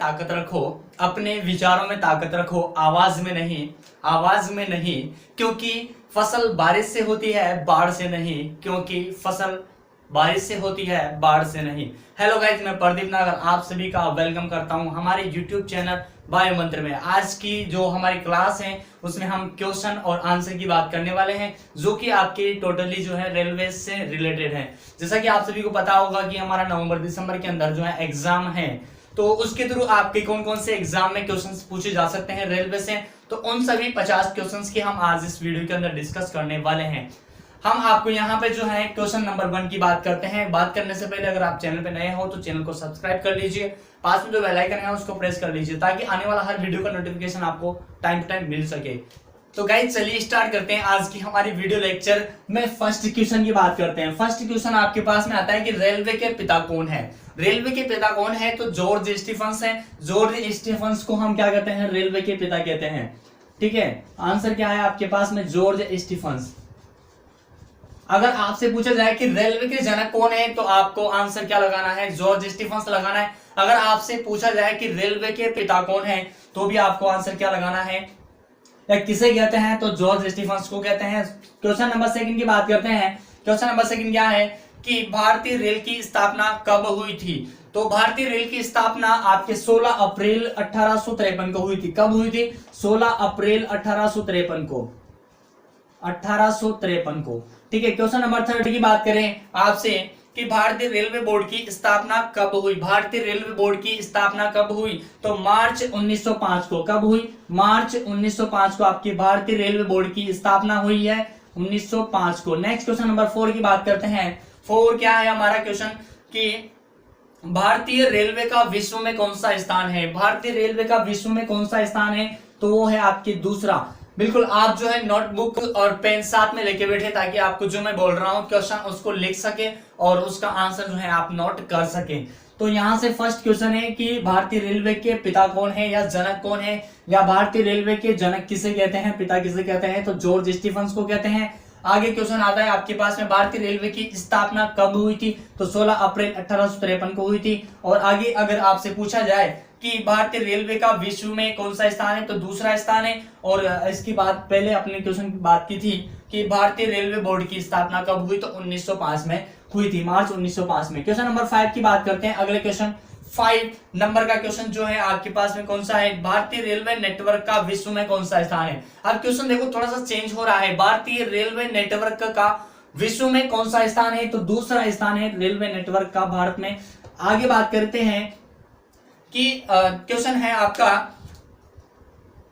ताकत रखो, अपने विचारों में ताकत रखो, आवाज में नहीं, आवाज में नहीं, क्योंकि फसल बारिश से होती है, बाढ़ से नहीं, क्योंकि फसल बारिश से होती है, बाढ़ से नहीं। हेलो गाइस, मैं प्रदीप नागर आप सभी का वेलकम करता हूं हमारे यूट्यूब चैनल वायु मंत्र में। आज की जो हमारी क्लास है उसमें हम क्वेश्चन और आंसर की बात करने वाले हैं, जो कि आपके टोटली जो है रेलवे से रिलेटेड है। जैसा कि आप सभी को पता होगा कि हमारा नवंबर दिसंबर के अंदर जो है एग्जाम है, तो उसके थ्रू आपके कौन कौन से एग्जाम में क्वेश्चंस पूछे जा सकते हैं रेलवे से, तो उन सभी 50 क्वेश्चंस की हम आज इस वीडियो के अंदर डिस्कस करने वाले हैं। हम आपको यहाँ पे जो है क्वेश्चन नंबर 1 की बात करते हैं। बात करने से पहले अगर आप चैनल पे नए हो तो चैनल को सब्सक्राइब कर लीजिए, पास में जो बेल आइकन है उसको प्रेस कर लीजिए ताकि आने वाला हर वीडियो का नोटिफिकेशन आपको टाइम टू टाइम मिल सके। तो गाइस चलिए स्टार्ट करते हैं आज की हमारी वीडियो लेक्चर में। फर्स्ट क्वेश्चन की बात करते हैं। फर्स्ट क्वेश्चन आपके पास में आता है कि रेलवे के पिता कौन है। रेलवे के पिता कौन है, तो जॉर्ज स्टीफंस है। जॉर्ज स्टीफंस को हम क्या कहते हैं, रेलवे के पिता कहते हैं। ठीक है, आंसर क्या है आपके पास में, जॉर्ज स्टीफंस। अगर आपसे पूछा जाए कि रेलवे के जनक कौन है तो आपको आंसर क्या लगाना है, जॉर्ज स्टीफंस लगाना है। अगर आपसे पूछा जाए कि रेलवे के पिता कौन है तो भी आपको आंसर क्या लगाना है, या किसे कहते हैं, तो जॉर्ज स्टीफंस को कहते हैं। क्वेश्चन नंबर 2 की बात करते हैं। क्वेश्चन नंबर 2 क्या है कि भारतीय रेल की स्थापना कब हुई थी। तो भारतीय रेल की स्थापना आपके 16 अप्रैल 1853 को हुई थी। कब हुई थी, 16 अप्रैल 1853 को, 1853 को। ठीक है, क्वेश्चन नंबर 3 की बात करें आपसे कि भारतीय रेलवे बोर्ड की स्थापना कब हुई। भारतीय रेलवे बोर्ड की स्थापना कब हुई, तो मार्च 1905 को। कब हुई, मार्च 1905 को आपकी भारतीय रेलवे बोर्ड की स्थापना हुई है, 1905 को। नेक्स्ट क्वेश्चन नंबर 4 की बात करते हैं। 4 क्या है हमारा क्वेश्चन कि भारतीय रेलवे का विश्व में कौन सा स्थान है। भारतीय रेलवे का विश्व में कौन सा स्थान है, तो वो है आपके दूसरा। बिल्कुल आप जो है नोटबुक और पेन साथ में लेके बैठे ताकि आपको जो मैं बोल रहा हूं क्वेश्चन उसको लिख सके और उसका आंसर जो है आप नोट कर सके। तो यहां से फर्स्ट क्वेश्चन है कि भारतीय रेलवे के पिता कौन है या जनक कौन है, या भारतीय रेलवे के जनक किसे कहते हैं, पिता किसे कहते हैं, तो जॉर्ज स्टीफंस को कहते हैं। आगे क्वेश्चन आता है आपके पास में भारतीय रेलवे की स्थापना कब हुई थी, तो 16 अप्रैल 1853 को हुई थी। और आगे अगर आपसे पूछा जाए कि भारतीय रेलवे का विश्व में कौन सा स्थान है, तो दूसरा स्थान है। और इसकी बात पहले अपने क्वेश्चन की बात की थी कि भारतीय रेलवे बोर्ड की स्थापना कब हुई, तो 1905 में हुई थी, मार्च 1905 में। क्वेश्चन नंबर 5 की बात करते हैं। अगले क्वेश्चन 5 नंबर का क्वेश्चन जो है आपके पास में कौन सा है, भारतीय रेलवे नेटवर्क का विश्व में कौन सा स्थान है। अब क्वेश्चन देखो थोड़ा सा चेंज हो रहा है। भारतीय रेलवे नेटवर्क का विश्व में कौन सा स्थान है, तो दूसरा स्थान है रेलवे नेटवर्क का भारत में। आगे बात करते हैं कि क्वेश्चन है आपका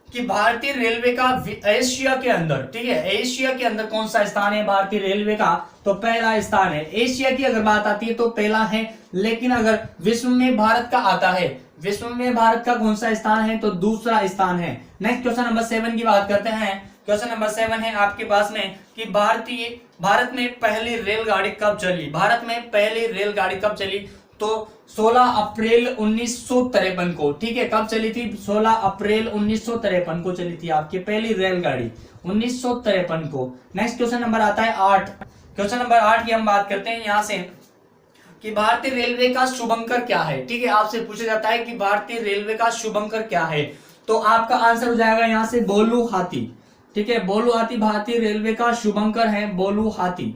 कि भारतीय रेलवे का एशिया के अंदर, ठीक है, एशिया के अंदर कौन सा स्थान है भारतीय रेलवे का, तो पहला स्थान है। एशिया की अगर बात आती है तो पहला है, लेकिन अगर विश्व में भारत का आता है, विश्व में भारत का कौन सा स्थान है, तो दूसरा स्थान है। नेक्स्ट क्वेश्चन नंबर 7 की बात करते हैं। क्वेश्चन नंबर 7 है आपके पास में कि भारत में पहली रेलगाड़ी कब चली। भारत में पहली रेलगाड़ी कब चली, तो 16 अप्रैल 1953 को। ठीक है, कब चली थी, 16 अप्रैल 1953 को चली थी आपकी पहली रेलगाड़ी, 1953 को। नेक्स्ट क्वेश्चन नंबर आता है 8। क्वेश्चन नंबर 8 की हम बात करते हैं यहां से कि भारतीय रेलवे का शुभंकर क्या है। ठीक है, आपसे पूछा जाता है कि भारतीय रेलवे का शुभंकर क्या है, तो आपका आंसर हो जाएगा यहां से बोलू हाथी। ठीक है, बोलू हाथी भारतीय रेलवे का शुभंकर है, बोलू हाथी।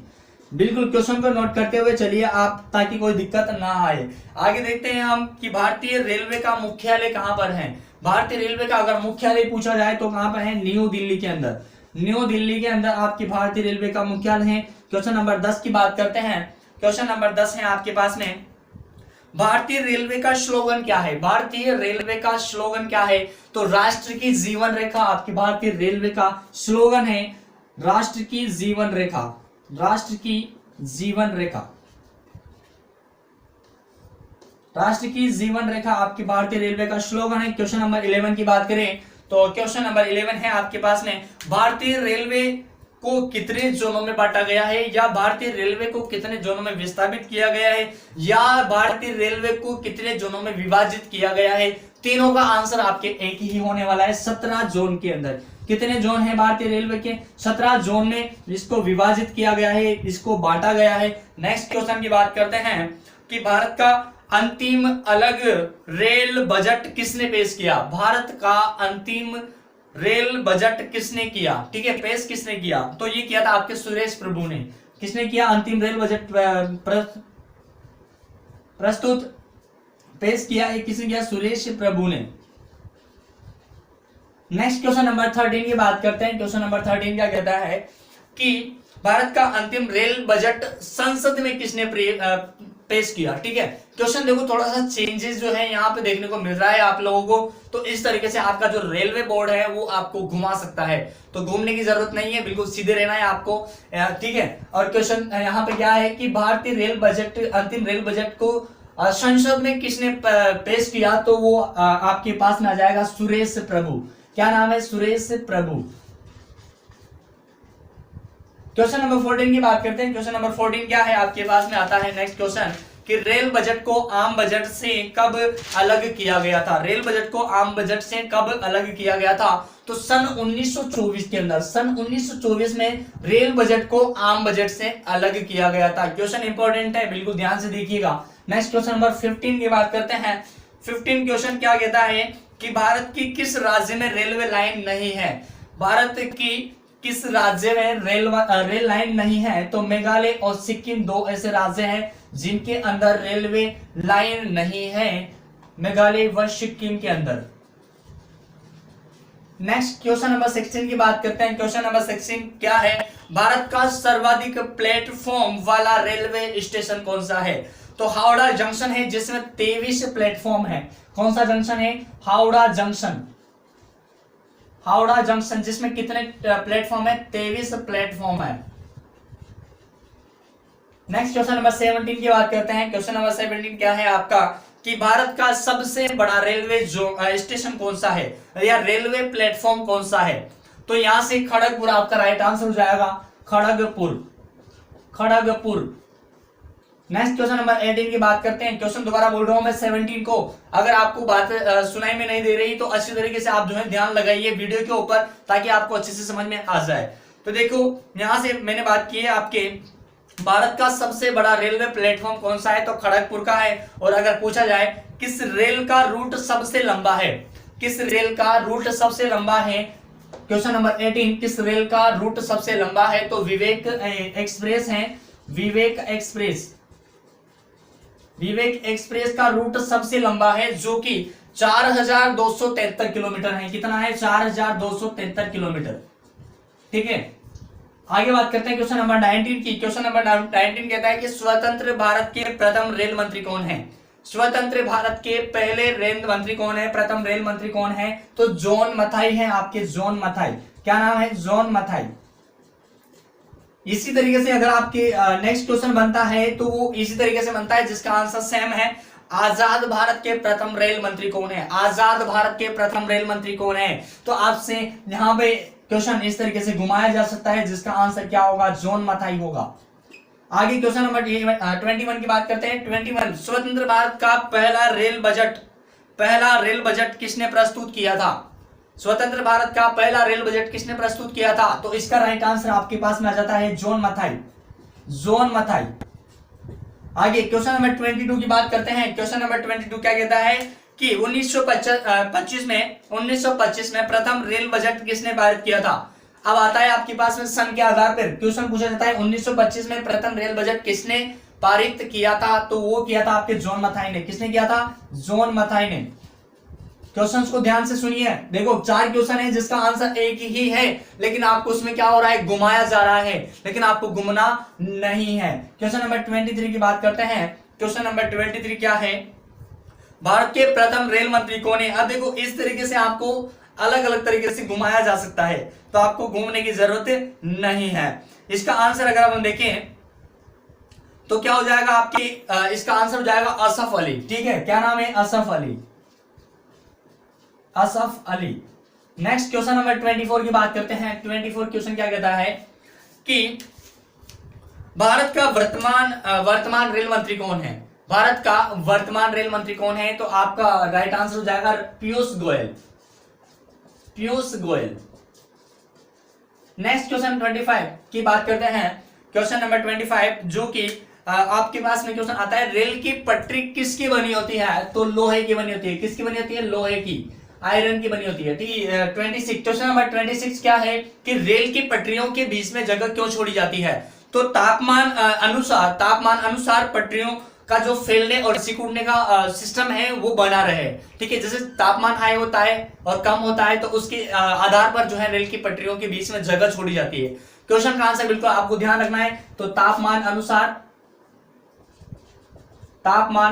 बिल्कुल क्वेश्चन को नोट करते हुए चलिए आप, ताकि कोई दिक्कत ना आए। आगे देखते हैं हम कि भारतीय रेलवे का मुख्यालय कहां पर है। भारतीय रेलवे का अगर मुख्यालय पूछा जाए तो कहां पर है, न्यू दिल्ली के अंदर। न्यू दिल्ली के अंदर आपकी भारतीय रेलवे का मुख्यालय है। क्वेश्चन नंबर 10 की बात करते हैं। क्वेश्चन नंबर 10 है आपके पास में, भारतीय रेलवे का स्लोगन क्या है। भारतीय रेलवे का स्लोगन क्या है, तो राष्ट्र की जीवन रेखा। आपकी भारतीय रेलवे का स्लोगन है राष्ट्र की जीवन रेखा, राष्ट्र की जीवन रेखा, राष्ट्र की जीवन रेखा आपकी भारतीय रेलवे का स्लोगन है। क्वेश्चन नंबर 11 की बात करें तो क्वेश्चन नंबर 11 है आपके पास में, भारतीय रेलवे को कितने जोनों में बांटा गया है, या भारतीय रेलवे को कितने जोनों में विस्थापित किया गया है, या भारतीय रेलवे को कितने जोनों में विभाजित किया गया है। तीनों का आंसर आपके एक ही होने वाला है, 17 जोन के अंदर। कितने जोन है भारतीय रेलवे के, 17 जोन में इसको विभाजित किया गया है, इसको बांटा गया है। नेक्स्ट क्वेश्चन की बात करते हैं कि भारत का अंतिम अलग रेल बजट किसने पेश किया? भारत का अंतिम रेल बजट किसने किया? ठीक है, पेश किसने किया? तो ये किया था आपके सुरेश प्रभु ने। किसने किया अंतिम रेल बजट प्रस्तुत पेश किया? ये किसने किया? सुरेश प्रभु ने। नेक्स्ट क्वेश्चन नंबर 13 की बात करते हैं। क्वेश्चन नंबर 13 क्या कहता है कि भारत का अंतिम रेल बजट संसद में किसने पेश किया? ठीक है, क्वेश्चन देखो थोड़ा सा चेंजेस जो है यहाँ पे देखने को मिल रहा है आप लोगों को। तो इस तरीके से आपका जो रेलवे बोर्ड है वो आपको घुमा सकता है, तो घूमने की जरूरत नहीं है, बिल्कुल सीधे रहना है आपको। ठीक है, और क्वेश्चन यहाँ पे क्या है कि भारतीय रेल बजट, अंतिम रेल बजट को संसद में किसने पेश किया? तो वो आपके पास में आ जाएगा सुरेश प्रभु। क्या नाम है? सुरेश प्रभु। क्वेश्चन नंबर 14 की बात करते हैं। क्वेश्चन नंबर 14 क्या है आपके पास में आता है? नेक्स्ट क्वेश्चन कि रेल बजट को आम बजट से कब अलग किया गया था? रेल बजट को आम बजट से कब अलग किया गया था? तो सन 1924 के अंदर, सन 1924 में रेल बजट को आम बजट से अलग किया गया था। क्वेश्चन इंपॉर्टेंट है, बिल्कुल ध्यान से देखिएगा। नेक्स्ट क्वेश्चन नंबर 15 की बात करते हैं। 15 क्वेश्चन क्या कहता है कि भारत की किस राज्य में रेलवे लाइन नहीं है? भारत की किस राज्य में रेल लाइन नहीं है? तो मेघालय और सिक्किम दो ऐसे राज्य हैं जिनके अंदर रेलवे लाइन नहीं है, मेघालय व सिक्किम के अंदर। नेक्स्ट क्वेश्चन नंबर 16 की बात करते हैं। क्वेश्चन नंबर 16 क्या है? भारत का सर्वाधिक प्लेटफॉर्म वाला रेलवे स्टेशन कौन सा है? तो हावड़ा जंक्शन है जिसमें 23 प्लेटफॉर्म है। कौन सा जंक्शन है? हावड़ा जंक्शन। हावड़ा जंक्शन जिसमें कितने प्लेटफॉर्म है? 23 प्लेटफॉर्म है। नेक्स्ट क्वेश्चन नंबर 17 की बात करते हैं। क्वेश्चन नंबर 17 क्या है आपका कि भारत का सबसे बड़ा रेलवे स्टेशन कौन सा है या रेलवे प्लेटफॉर्म कौन सा है? तो यहां से खड़गपुर आपका राइट आंसर हो जाएगा, Kharagpur, Kharagpur. Next question number 18 की बात करते हैं। क्वेश्चन दोबारा बोल रहा हूं मैं 17 को, अगर आपको बात सुनाई में नहीं दे रही तो अच्छी तरीके से आप जो है ध्यान लगाइए वीडियो के ऊपर ताकि आपको अच्छे से समझ में आ जाए। तो देखो यहां से मैंने बात की है आपके भारत का सबसे बड़ा रेलवे प्लेटफॉर्म कौन सा है? तो खड़गपुर का है। और अगर पूछा जाए किस रेल का रूट सबसे लंबा है, किस रेल का रूट सबसे लंबा है? क्वेश्चन नंबर 18 किस रेल का रूट सबसे लंबा है? तो विवेक एक्सप्रेस है, विवेक एक्सप्रेस। विवेक एक्सप्रेस का रूट सबसे लंबा है जो कि 4273 किलोमीटर है। कितना है? 4273 किलोमीटर। ठीक है, आगे बात करते हैं क्वेश्चन नंबर 19 की। क्वेश्चन नंबर 19 कहता है कि स्वतंत्र भारत के प्रथम रेल मंत्री कौन है? स्वतंत्र भारत के पहले रेल मंत्री कौन है? प्रथम रेल मंत्री कौन है? तो जॉन मथाई है आपके, जॉन मथाई। क्या नाम है? जॉन मथाई। इसी तरीके से अगर आपके नेक्स्ट क्वेश्चन बनता है तो वो इसी तरीके से बनता है जिसका आंसर सेम है। आजाद भारत के प्रथम रेल मंत्री कौन है? आजाद भारत के प्रथम रेल मंत्री कौन है? तो आपसे यहां पे क्वेश्चन इस तरीके से घुमाया जा सकता है जिसका आंसर क्या होगा? जॉन मथाई होगा। आगे क्वेश्चन नंबर 21 की बात करते हैं। 21 स्वतंत्र भारत का पहला रेल बजट किसने प्रस्तुत किया था? स्वतंत्र भारत का पहला रेल बजट किसने प्रस्तुत किया था? तो इसका राइट आंसर आपके पास में आ जाता है जॉन मथाई, जॉन मथाई। आगे क्वेश्चन नंबर 22 की बात करते हैं। क्वेश्चन नंबर 22 क्या कहता है कि 1925 में प्रथम रेल बजट किसने पारित किया था? अब आता है आपके पास में सन के आधार पर क्वेश्चन पूछा जाता है 1925 में प्रथम रेल बजट किसने पारित किया था? तो वो किया था आपके जॉन मथाई ने। किसने किया था? जॉन मथाई ने। क्वेश्चंस को ध्यान से सुनिए। देखो 4 क्वेश्चन है जिसका आंसर एक ही है, लेकिन आपको उसमें क्या हो रहा है? घुमाया जा रहा है, लेकिन आपको घुमना नहीं है। क्वेश्चन नंबर 23 की बात करते हैं। क्वेश्चन नंबर 23 क्या है? भारत के प्रथम रेल मंत्री कौन है? अब देखो इस तरीके से आपको अलग अलग तरीके से घुमाया जा सकता है, तो आपको घूमने की जरूरत नहीं है। इसका आंसर अगर हम देखें तो क्या हो जाएगा आपके इसका आंसर हो जाएगा असफ अली। ठीक है, क्या नाम है? Asaf Ali, Asaf Ali. Next question number 24 की बात करते हैं। 24 क्वेश्चन क्या कहता है कि भारत का वर्तमान रेल मंत्री कौन है? भारत का वर्तमान रेल मंत्री कौन है? तो आपका राइट आंसर हो जाएगा पीयूष गोयल, पीयूष गोयल। नेक्स्ट क्वेश्चन 25 की बात करते हैं। क्वेश्चन नंबर 25 जो कि आपके पास में क्वेश्चन आता है रेल की पटरी किसकी बनी होती है, तो लोहे की बनी होती है। किसकी बनी होती है, लोहे की, आयरन की बनी होती है। ठीक है, 26 क्वेश्चन नंबर 26 क्या है कि रेल की पटरियों के बीच में जगह क्यों छोड़ी जाती है, तो तापमान अनुसार पटरियों का जो फैलने और सिकुड़ने का सिस्टम है वो बना रहे। ठीक है, जैसे तापमान हाई होता है और कम होता है तो उसके आधार पर जो है रेल की पटरियों के बीच में जगह छोड़ी जाती है। क्वेश्चन का आंसर बिल्कुल आपको ध्यान रखना है, तो तापमान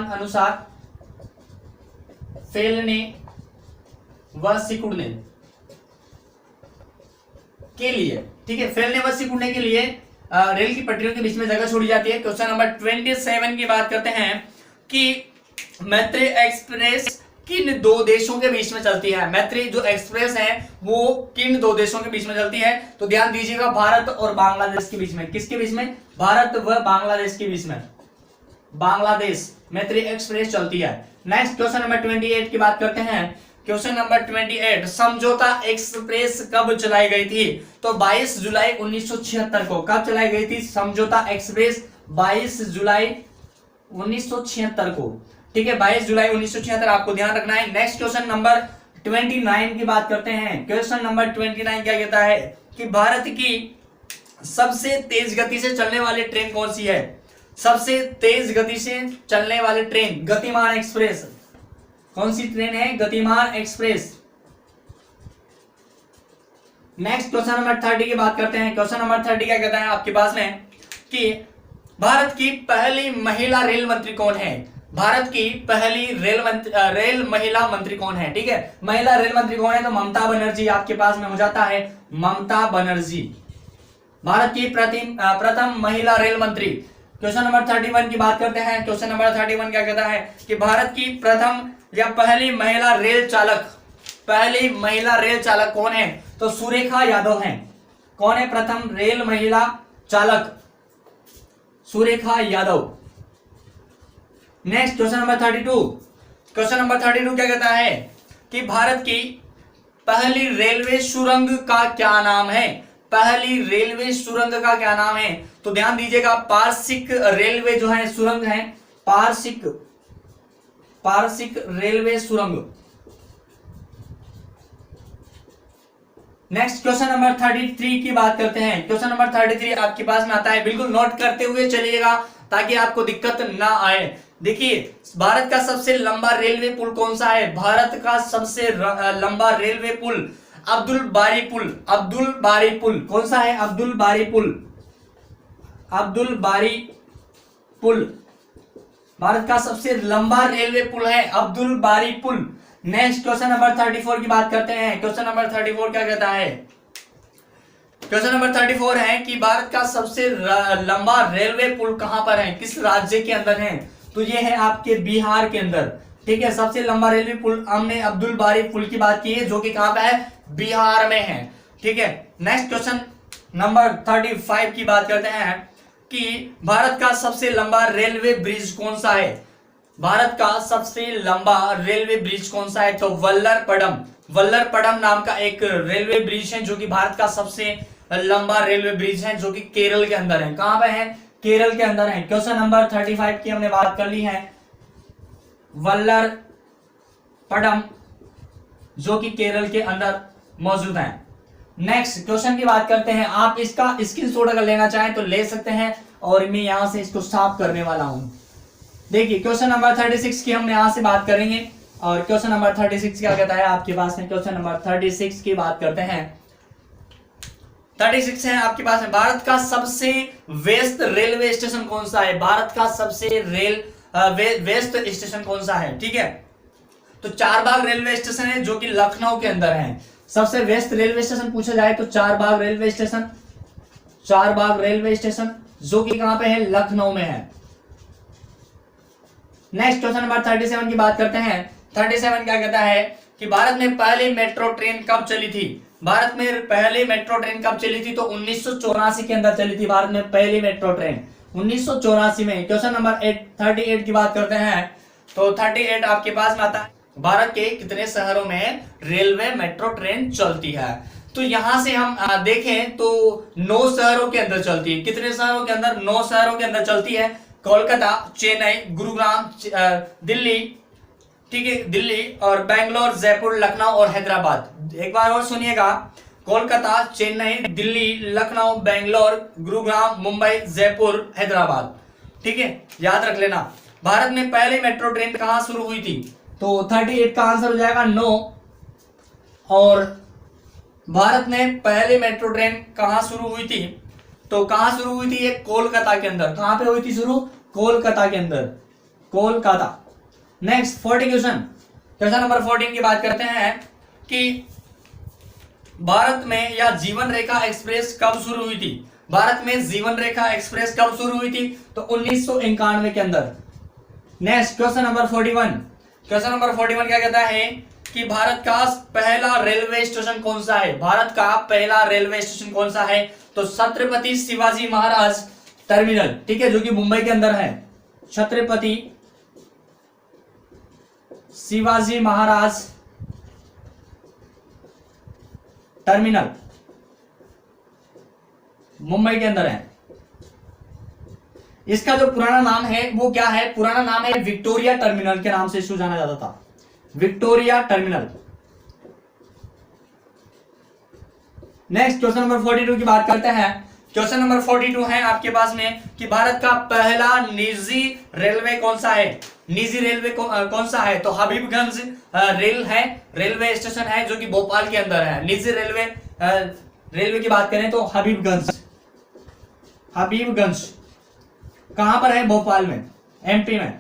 अनुसार फैलने व सिकुड़ने के लिए, ठीक है, फैलने व सिकुड़ने के लिए रेल की पटरियों के बीच में जगह छोड़ी जाती है। क्वेश्चन नंबर 27 की बात करते हैं कि मैत्री एक्सप्रेस किन दो देशों के बीच में चलती है। मैत्री जो एक्सप्रेस है वो किन दो देशों के बीच में चलती है, तो ध्यान दीजिएगा भारत और बांग्लादेश के बीच में। किसके बीच में, भारत व बांग्लादेश के बीच में, बांग्लादेश मैत्री एक्सप्रेस चलती है। नेक्स्ट क्वेश्चन नंबर 28 की बात करते हैं। क्वेश्चन नंबर 28, समझौता एक्सप्रेस कब चलाई गई थी, तो 22 जुलाई 1976 को। कब चलाई गई थी समझौता एक्सप्रेस, 22 जुलाई 1976 को। ठीक है, 22 जुलाई 1976 आपको ध्यान रखना है। नेक्स्ट क्वेश्चन नंबर 29 की बात करते हैं। क्वेश्चन नंबर 29 क्या कहता है कि भारत की सबसे तेज गति से चलने वाली ट्रेन कौन सी है। सबसे तेज गति से चलने वाली ट्रेन गतिमान एक्सप्रेस। कौन सी ट्रेन है, गतिमान एक्सप्रेस। नेक्स्ट क्वेश्चन नंबर 30 की बात करते हैं। क्वेश्चन नंबर 30 क्या कहता है आपके पास में कि भारत की पहली महिला रेल मंत्री कौन है। भारत की पहली रेल महिला मंत्री कौन है। ठीक है, महिला रेल मंत्री कौन है, तो ममता बनर्जी आपके पास में हो जाता है, ममता बनर्जी भारत की प्रथम महिला रेल मंत्री। क्वेश्चन नंबर 31 की बात करते हैं। क्वेश्चन नंबर 31 क्या कहता है कि भारत की प्रथम या पहली महिला रेल चालक कौन है, तो सुरेखा यादव है। कौन है प्रथम रेल महिला चालक, Surekha Yadav. Next question number 32। Question number 32 क्या कहता है कि भारत की पहली रेलवे सुरंग का क्या नाम है। पहली रेलवे सुरंग का क्या नाम है, तो ध्यान दीजिएगा पारसिक रेलवे जो है सुरंग है, पारसिक रेलवे सुरंग। नेक्स्ट क्वेश्चन नंबर 33 की बात करते हैं। क्वेश्चन नंबर 33 आपके पास में आता है, बिल्कुल नोट करते हुए चलिएगा ताकि आपको दिक्कत ना आए। देखिए, भारत का सबसे लंबा रेलवे पुल कौन सा है। भारत का सबसे लंबा रेलवे पुल अब्दुल बारी पुल कौन सा है, अब्दुल बारी पुल भारत का सबसे लंबा रेलवे पुल है, अब्दुल बारी पुल। नेक्स्ट क्वेश्चन नंबर 34 की बात करते हैं। क्वेश्चन नंबर 34 क्या कहता है, क्वेश्चन नंबर 34 है कि भारत का सबसे लंबा रेलवे पुल कहां पर है, किस राज्य के अंदर है, तो ये है आपके बिहार के अंदर। ठीक है, सबसे लंबा रेलवे पुल हमने अब्दुल बारी पुल की बात की है जो कि कहां पे है, बिहार में है। ठीक है, नेक्स्ट क्वेश्चन नंबर 35 की बात करते हैं कि भारत का सबसे लंबा रेलवे ब्रिज कौन सा है। भारत का सबसे लंबा रेलवे ब्रिज कौन सा है, तो वल्लरपडम नाम का एक रेलवे ब्रिज है जो कि भारत का सबसे लंबा रेलवे ब्रिज है जो कि केरल के अंदर है। कहां पे है, केरल के अंदर है। क्वेश्चन नंबर 35 की हमने बात कर ली है, वल्लरपडम जो कि केरल के अंदर मौजूद है। नेक्स्ट क्वेश्चन की बात करते हैं। आप इसका स्क्रीनशॉट अगर लेना चाहें तो ले सकते हैं और मैं यहां से इसको साफ करने वाला हूं। देखिए, क्वेश्चन नंबर 36 की हम यहां से बात करेंगे और क्वेश्चन नंबर 36 क्या कहता है आपके पास में। क्वेश्चन नंबर 36 की बात करते हैं। 36 है आपके पास में, भारत का सबसे वेस्ट रेलवे स्टेशन कौन सा है। भारत का सबसे वेस्ट स्टेशन कौन सा है। ठीक है, तो चारबाग रेलवे स्टेशन है जो कि लखनऊ के अंदर है। सबसे वेस्ट रेलवे स्टेशन पूछा जाए तो चारबाग रेलवे स्टेशन जो कि कहां पे है, लखनऊ में है। नेक्स्ट क्वेश्चन नंबर 37 की बात करते हैं। 37 क्या कहता है कि भारत में पहली मेट्रो ट्रेन कब चली थी। भारत में पहली मेट्रो ट्रेन कब चली थी, तो 1984 के अंदर चली थी भारत में पहली मेट्रो ट्रेन, 1984 में। क्वेश्चन नंबर 38 की बात करते हैं तो 38 आपके पास में आता है, भारत के कितने शहरों में रेलवे मेट्रो ट्रेन चलती है। तो यहां से हम देखें तो 9 शहरों के अंदर चलती है। कितने शहरों के अंदर, 9 शहरों के अंदर चलती है। कोलकाता, चेन्नई, गुरुग्राम, दिल्ली, ठीक है, दिल्ली और बेंगलोर, जयपुर, लखनऊ और हैदराबाद। एक बार और सुनिएगा, कोलकाता, चेन्नई, दिल्ली, लखनऊ, बेंगलोर, गुरुग्राम, मुंबई, जयपुर, हैदराबाद। ठीक है, याद रख लेना। भारत में पहली मेट्रो ट्रेन कहां शुरू हुई थी? तो 38 का आंसर हो जाएगा नो। और भारत में पहली मेट्रो ट्रेन कहां शुरू हुई थी? तो कहां शुरू हुई थी? ये कोलकाता के अंदर। कहां पे हुई थी शुरू? कोलकाता के अंदर, कोलकाता। नेक्स्ट 40 क्वेश्चन नंबर 14 की बात करते हैं कि भारत में या जीवन रेखा एक्सप्रेस कब शुरू हुई थी? भारत में जीवन रेखा एक्सप्रेस कब शुरू हुई थी? तो 1991 के अंदर। Next question number 41। Question number 41 क्या कहता है कि भारत का पहला रेलवे स्टेशन कौन सा है? भारत का पहला रेलवे स्टेशन कौन सा है? तो छत्रपति शिवाजी महाराज टर्मिनल, ठीक है, जो कि मुंबई के अंदर है। छत्रपति शिवाजी महाराज टर्मिनल मुंबई के अंदर है। इसका जो पुराना नाम है वो क्या है? पुराना नाम है विक्टोरिया टर्मिनल के नाम से इसको जाना जाता था, Victoria terminal. Next question number 42 की बात करते हैं। क्वेश्चन नंबर 42 है आपके पास में कि भारत का पहला निजी रेलवे कौन सा है? निजी रेलवे कौन सा है? तो हबीबगंज रेल है, रेलवे स्टेशन है जो कि भोपाल के अंदर है। निजी रेलवे की बात करें तो हबीबगंज, हबीबगंज कहां पर है? भोपाल में, एमपी में।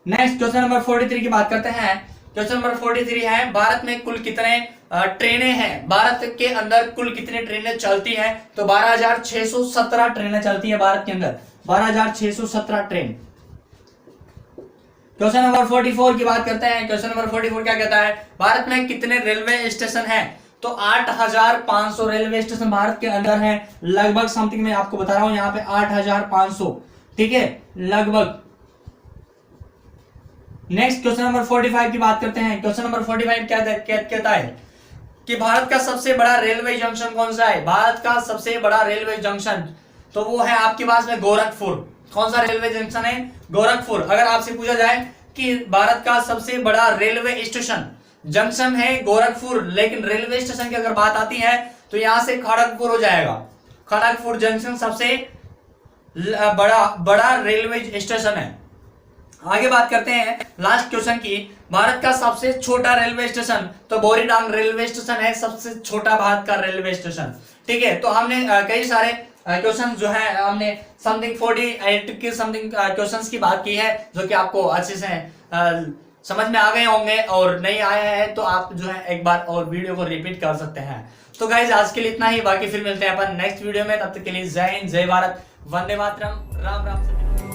नेक्स्ट क्वेश्चन नंबर 43 की बात करते हैं। क्वेश्चन नंबर 43 है भारत में कुल कितने ट्रेनें हैं? भारत के अंदर कुल कितनी ट्रेनें चलती हैं? तो 12,617 ट्रेनें चलती है भारत के अंदर, 12,617 ट्रेन। क्वेश्चन नंबर 44 की बात करते हैं। क्वेश्चन नंबर 44 क्या कहता है? भारत में कितने रेलवे स्टेशन हैं? तो 8,500 रेलवे स्टेशन भारत के अंदर है। लगभग समथिंग मैं आपको बता रहा हूं यहाँ पे 8,500, ठीक है, लगभग। नेक्स्ट क्वेश्चन नंबर 45 की बात करते हैं। क्वेश्चन नंबर 45 क्या कहता है कि भारत का सबसे बड़ा रेलवे जंक्शन कौन सा है? भारत का सबसे बड़ा रेलवे जंक्शन तो वो है आपके पास में गोरखपुर। कौन सा रेलवे जंक्शन है? गोरखपुर। अगर आपसे पूछा जाए कि भारत का सबसे बड़ा रेलवे स्टेशन जंक्शन है गोरखपुर, लेकिन रेलवे स्टेशन की अगर बात आती है तो यहां से खड़गपुर हो जाएगा। खड़गपुर जंक्शन सबसे बड़ा रेलवे स्टेशन है। आगे बात करते हैं लास्ट क्वेश्चन की। भारत का सबसे छोटा रेलवे स्टेशन तो बोरीडांग रेलवे स्टेशन है, सबसे छोटा भारत का रेलवे स्टेशन। ठीक है, तो हमने कई सारे क्वेश्चन जो है हमने समथिंग 48 के समथिंग क्वेश्चंस की बात की है जो कि आपको अच्छे से समझ में आ गए होंगे, और नहीं आया है तो आप जो है एक बार और वीडियो को रिपीट कर सकते हैं। तो गाइज आज के लिए इतना ही, बाकी फिर मिलते हैं अपन नेक्स्ट वीडियो में। तब तक के लिए जय हिंद, जय भारत, वंदे मातरम, राम राम।